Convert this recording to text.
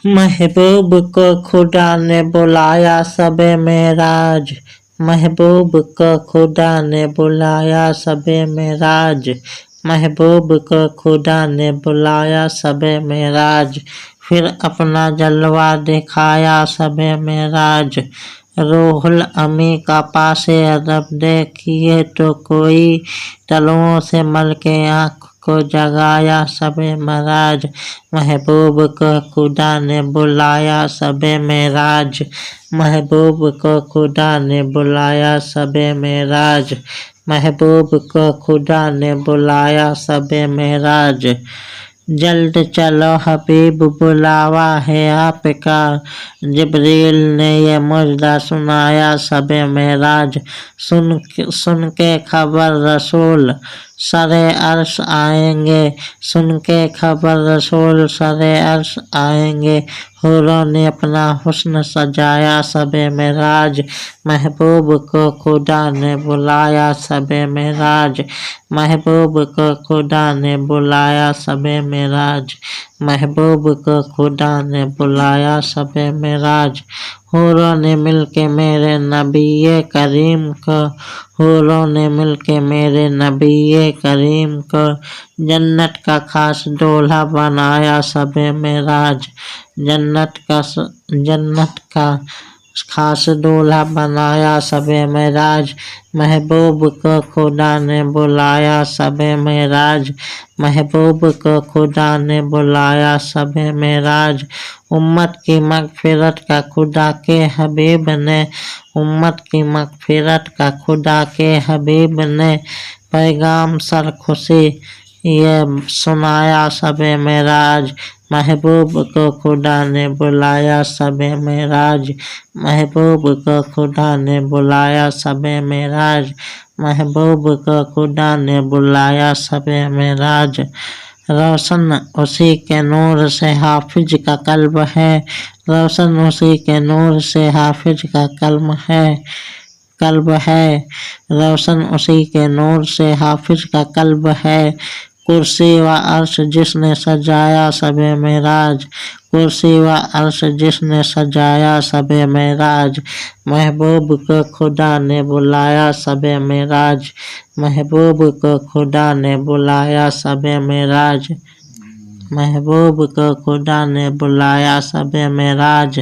महबूब को खुदा ने बुलाया सबे मेराज। महबूब को खुदा ने बुलाया सबे मेराज। महबूब को खुदा ने बुलाया सबे मेराज। फिर अपना जलवा दिखाया सबे मेराज। रूहुल अमी का पासे अदब देखिए तो कोई, तलवों से मल के आँख को जगाया सबे मेराज। महबूब को खुदा ने बुलाया सबे मेराज। महबूब को खुदा ने बुलाया सबे मेराज। महबूब को खुदा ने बुलाया सबे मेराज। जल्द चलो हबीब बुलावा है आपका, जिब्रील ने ये मुजदा सुनाया सबे मेराज। सुन के खबर रसूल सरे अर्श आएंगे, सुन के खबर रसूल सरे अर्श आएंगे। हूरों ने अपना हुस्न सजाया सबे मेराज। महबूब को खुदा ने बुलाया सबे मेराज। महबूब को खुदा ने बुलाया सबे मेराज। महबूब को खुदा ने बुलाया सबे मेराज। हूरों ने मिलके मेरे नबी करीम को, हूरों ने मिलके मेरे नबी करीम को, जन्नत का खास दूल्हा बनाया सबे मेराज। जन्नत का खास दूल्हा बनाया सबे मेराज। महबूब को खुदा ने बुलाया सबे मेराज। महबूब को खुदा ने बुलाया सबे मेराज। उम्मत की मगफिरत का खुदा के हबीब ने, उम्मत की मगफिरत का खुदा के हबीब ने, पैगाम सर खुशी ये सुनाया सबे मेराज। महबूब को खुदा ने बुलाया सबे मेराज। महबूब को खुदा ने बुलाया सबे मेराज। महबूब को खुदा ने बुलाया सबे मेराज। रोशन उसी के नूर से हाफिज का कल्ब है, रोशन उसी के नूर से हाफिज का कल्ब है, रोशन उसी के नूर से हाफिज का कल्ब है। कुर्सी व अर्श जिसने सजाया सबे मेराज, कुर्सी व अर्श जिसने सजाया सबे मेराज। महबूब को खुदा ने बुलाया सबे मेराज। महबूब को खुदा ने बुलाया सबे मेराज। महबूब को खुदा ने बुलाया सबे मेराज।